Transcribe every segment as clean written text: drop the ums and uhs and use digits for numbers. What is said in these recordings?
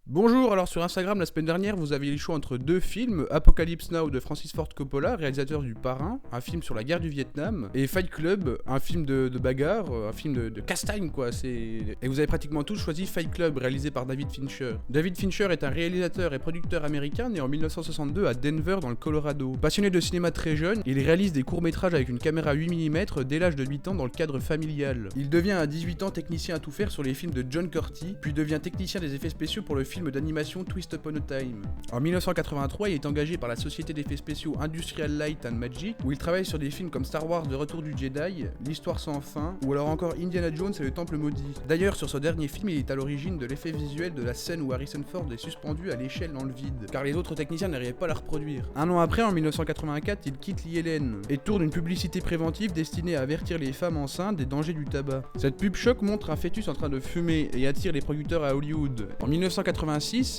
Bonjour, alors sur Instagram la semaine dernière vous aviez le choix entre deux films, Apocalypse Now de Francis Ford Coppola, réalisateur du Parrain, un film sur la guerre du Vietnam, et Fight Club, un film de bagarre, un film de castagne quoi, et vous avez pratiquement tous choisi Fight Club, réalisé par David Fincher. David Fincher est un réalisateur et producteur américain né en 1962 à Denver dans le Colorado. Passionné de cinéma très jeune, il réalise des courts-métrages avec une caméra 8 mm dès l'âge de 8 ans dans le cadre familial. Il devient à 18 ans technicien à tout faire sur les films de John Curtis, puis devient technicien des effets spéciaux pour le film d'animation Twist Upon a Time. En 1983, il est engagé par la société d'effets spéciaux Industrial Light and Magic, où il travaille sur des films comme Star Wars Le Retour du Jedi, L'Histoire sans fin, ou alors encore Indiana Jones et le Temple maudit. D'ailleurs, sur ce dernier film, il est à l'origine de l'effet visuel de la scène où Harrison Ford est suspendu à l'échelle dans le vide, car les autres techniciens n'arrivaient pas à la reproduire. Un an après, en 1984, il quitte l'ILN et tourne une publicité préventive destinée à avertir les femmes enceintes des dangers du tabac. Cette pub choc montre un fœtus en train de fumer et attire les producteurs à Hollywood. En 1986,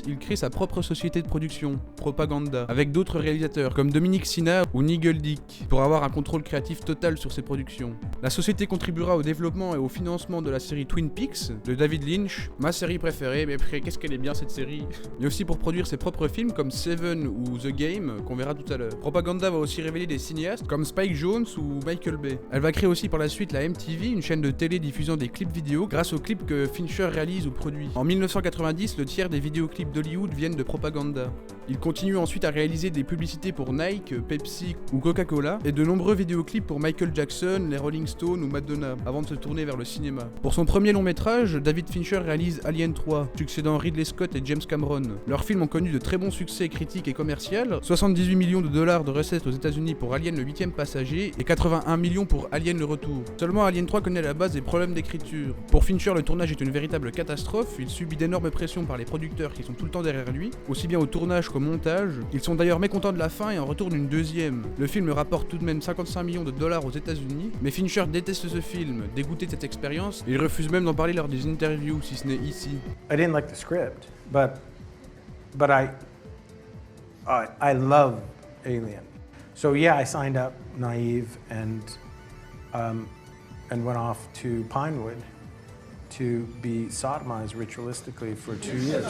il crée sa propre société de production, Propaganda, avec d'autres réalisateurs comme Dominic Sina ou Nigel Dick, pour avoir un contrôle créatif total sur ses productions. La société contribuera au développement et au financement de la série Twin Peaks de David Lynch, ma série préférée, mais après qu'est-ce qu'elle est bien cette série, mais aussi pour produire ses propres films comme Seven ou The Game, qu'on verra tout à l'heure. Propaganda va aussi révéler des cinéastes comme Spike Jonze ou Michael Bay. Elle va créer aussi par la suite la MTV, une chaîne de télé diffusant des clips vidéo grâce aux clips que Fincher réalise ou produit. En 1990, le tiers des vidéoclips d'Hollywood viennent de Propaganda. Il continue ensuite à réaliser des publicités pour Nike, Pepsi ou Coca-Cola et de nombreux vidéoclips pour Michael Jackson, les Rolling Stones ou Madonna avant de se tourner vers le cinéma. Pour son premier long métrage, David Fincher réalise Alien 3, succédant Ridley Scott et James Cameron. Leurs films ont connu de très bons succès critiques et commercial, 78 millions de dollars de recettes aux États-Unis pour Alien le 8e passager et 81 millions pour Alien le retour. Seulement Alien 3 connaît à la base des problèmes d'écriture. Pour Fincher, le tournage est une véritable catastrophe, il subit d'énormes pressions par les producteurs qui sont tout le temps derrière lui, aussi bien au tournage qu'au montage. Ils sont d'ailleurs mécontents de la fin et en retournent une deuxième. Le film rapporte tout de même 55 millions de dollars aux États-Unis, mais Fincher déteste ce film, dégoûté de cette expérience, et il refuse même d'en parler lors des interviews, si ce n'est ici. I didn't like the script, but I love Alien. So yeah, I signed up naive and went off to Pinewood to be sodomized ritualistically for 2 years.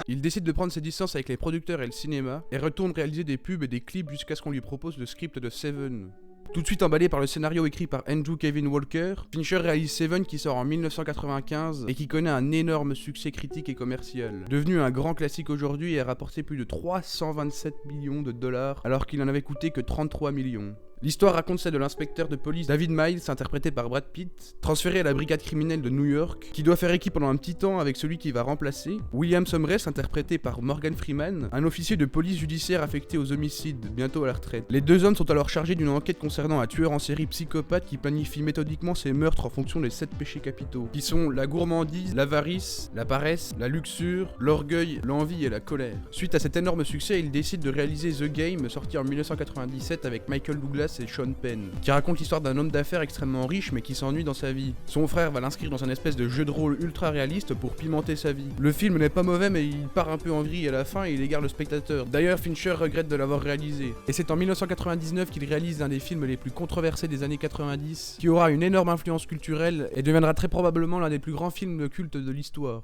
Il décide de prendre ses distances avec les producteurs et le cinéma, et retourne réaliser des pubs et des clips jusqu'à ce qu'on lui propose le script de Seven. Tout de suite emballé par le scénario écrit par Andrew Kevin Walker, Fincher réalise Seven qui sort en 1995 et qui connaît un énorme succès critique et commercial. Devenu un grand classique aujourd'hui et a rapporté plus de 327 millions de dollars alors qu'il en avait coûté que 33 millions. L'histoire raconte celle de l'inspecteur de police David Miles, interprété par Brad Pitt, transféré à la brigade criminelle de New York, qui doit faire équipe pendant un petit temps avec celui qui va remplacer, William Somress, interprété par Morgan Freeman, un officier de police judiciaire affecté aux homicides, bientôt à la retraite. Les deux hommes sont alors chargés d'une enquête concernant un tueur en série psychopathe qui planifie méthodiquement ses meurtres en fonction des 7 péchés capitaux, qui sont la gourmandise, l'avarice, la paresse, la luxure, l'orgueil, l'envie et la colère. Suite à cet énorme succès, il décide de réaliser The Game, sorti en 1997 avec Michael Douglas et Sean Penn, qui raconte l'histoire d'un homme d'affaires extrêmement riche mais qui s'ennuie dans sa vie. Son frère va l'inscrire dans un espèce de jeu de rôle ultra réaliste pour pimenter sa vie. Le film n'est pas mauvais mais il part un peu en vrille à la fin et il égare le spectateur. D'ailleurs, Fincher regrette de l'avoir réalisé. Et c'est en 1999 qu'il réalise l'un des films les plus controversés des années 90, qui aura une énorme influence culturelle et deviendra très probablement l'un des plus grands films cultes de l'histoire.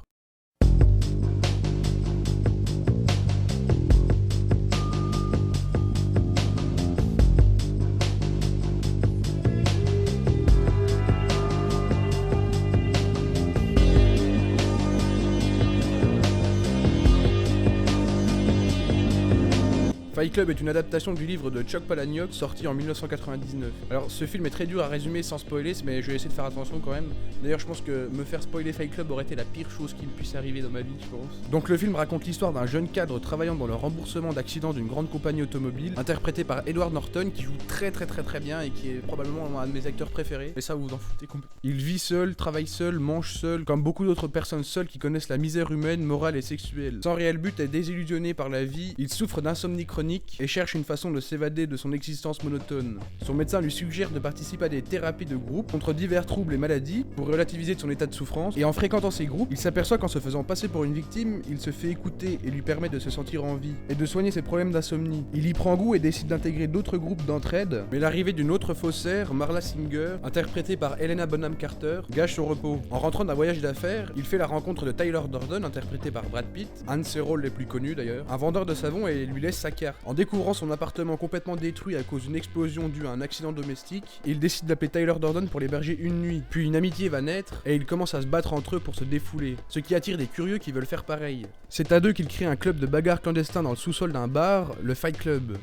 Fight Club est une adaptation du livre de Chuck Palahniuk sorti en 1999. Alors ce film est très dur à résumer sans spoiler, mais je vais essayer de faire attention quand même. D'ailleurs je pense que me faire spoiler Fight Club aurait été la pire chose qui me puisse arriver dans ma vie, je pense. Donc le film raconte l'histoire d'un jeune cadre travaillant dans le remboursement d'accidents d'une grande compagnie automobile, interprété par Edward Norton, qui joue très bien et qui est probablement un de mes acteurs préférés. Mais ça vous en foutez complètement. Il vit seul, travaille seul, mange seul, comme beaucoup d'autres personnes seules qui connaissent la misère humaine, morale et sexuelle. Sans réel but et désillusionné par la vie, il souffre d'insomnie chronique chronique et cherche une façon de s'évader de son existence monotone. Son médecin lui suggère de participer à des thérapies de groupe contre divers troubles et maladies pour relativiser son état de souffrance, et en fréquentant ces groupes, il s'aperçoit qu'en se faisant passer pour une victime, il se fait écouter et lui permet de se sentir en vie, et de soigner ses problèmes d'insomnie. Il y prend goût et décide d'intégrer d'autres groupes d'entraide, mais l'arrivée d'une autre faussaire, Marla Singer, interprétée par Helena Bonham Carter, gâche son repos. En rentrant d'un voyage d'affaires, il fait la rencontre de Tyler Durden, interprété par Brad Pitt, un de ses rôles les plus connus d'ailleurs, un vendeur de savon, et lui laisse sa carte. En découvrant son appartement complètement détruit à cause d'une explosion due à un accident domestique, il décide d'appeler Tyler Durden pour l'héberger une nuit. Puis une amitié va naître, et ils commencent à se battre entre eux pour se défouler, ce qui attire des curieux qui veulent faire pareil. C'est à deux qu'ils créent un club de bagarre clandestin dans le sous-sol d'un bar, le Fight Club.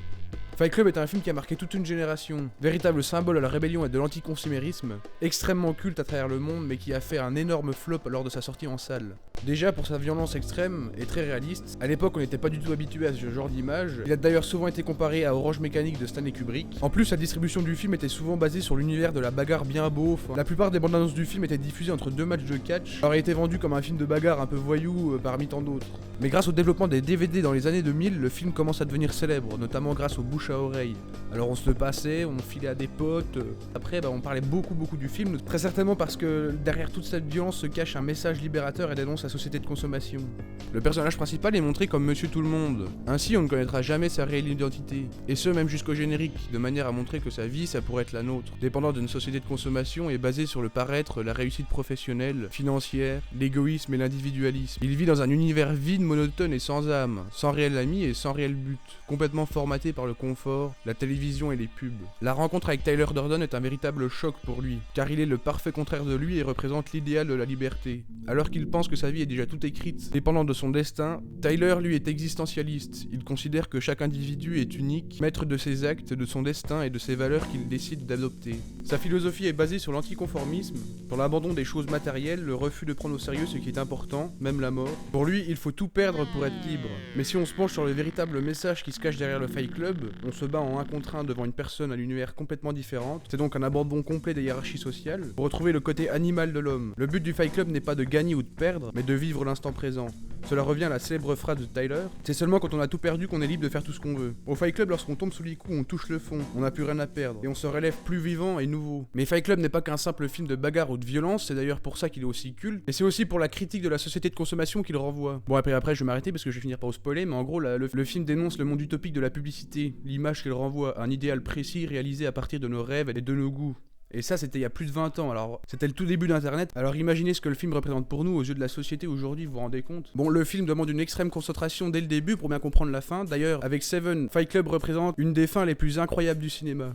Fight Club est un film qui a marqué toute une génération, véritable symbole à la rébellion et de l'anticonsumérisme, extrêmement culte à travers le monde mais qui a fait un énorme flop lors de sa sortie en salle. Déjà pour sa violence extrême et très réaliste, à l'époque on n'était pas du tout habitué à ce genre d'image, il a d'ailleurs souvent été comparé à Orange Mécanique de Stanley Kubrick. En plus la distribution du film était souvent basée sur l'univers de la bagarre bien beauf, la plupart des bandes annonces du film étaient diffusées entre deux matchs de catch, aurait été vendu comme un film de bagarre un peu voyou parmi tant d'autres. Mais grâce au développement des DVD dans les années 2000, le film commence à devenir célèbre, notamment grâce aux bouche à oreille. Alors on se le passait, on filait à des potes, après on parlait beaucoup du film, très certainement parce que derrière toute cette violence se cache un message libérateur et dénonce la société de consommation. Le personnage principal est montré comme Monsieur Tout-le-Monde, ainsi on ne connaîtra jamais sa réelle identité, et ce même jusqu'au générique, de manière à montrer que sa vie ça pourrait être la nôtre, dépendant d'une société de consommation et basée sur le paraître, la réussite professionnelle, financière, l'égoïsme et l'individualisme. Il vit dans un univers vide, monotone et sans âme, sans réel ami et sans réel but, complètement formaté par le confort, la télévision et les pubs. La rencontre avec Tyler Durden est un véritable choc pour lui, car il est le parfait contraire de lui et représente l'idéal de la liberté. Alors qu'il pense que sa vie est déjà toute écrite, dépendant de son destin, Tyler lui est existentialiste. Il considère que chaque individu est unique, maître de ses actes, de son destin et de ses valeurs qu'il décide d'adopter. Sa philosophie est basée sur l'anticonformisme, sur l'abandon des choses matérielles, le refus de prendre au sérieux ce qui est important, même la mort. Pour lui, il faut tout perdre pour être libre. Mais si on se penche sur le véritable message qui se cache derrière le Fight Club, on se bat en un contre un devant une personne à l'univers complètement différente. C'est donc un abandon complet des hiérarchies sociales pour retrouver le côté animal de l'homme. Le but du Fight Club n'est pas de gagner ou de perdre, mais de vivre l'instant présent. Cela revient à la célèbre phrase de Tyler, c'est seulement quand on a tout perdu qu'on est libre de faire tout ce qu'on veut. Au Fight Club, lorsqu'on tombe sous les coups, on touche le fond, on n'a plus rien à perdre, et on se relève plus vivant et nouveau. Mais Fight Club n'est pas qu'un simple film de bagarre ou de violence, c'est d'ailleurs pour ça qu'il est aussi culte, et c'est aussi pour la critique de la société de consommation qu'il renvoie. Bon après je vais m'arrêter parce que je vais finir par vous spoiler, mais en gros le film dénonce le monde utopique de la publicité, l'image qu'il renvoie, un idéal précis réalisé à partir de nos rêves et de nos goûts. Et ça, c'était il y a plus de 20 ans, alors c'était le tout début d'Internet. Alors imaginez ce que le film représente pour nous aux yeux de la société aujourd'hui, vous vous rendez compte? Bon, le film demande une extrême concentration dès le début pour bien comprendre la fin. D'ailleurs, avec Seven, Fight Club représente une des fins les plus incroyables du cinéma.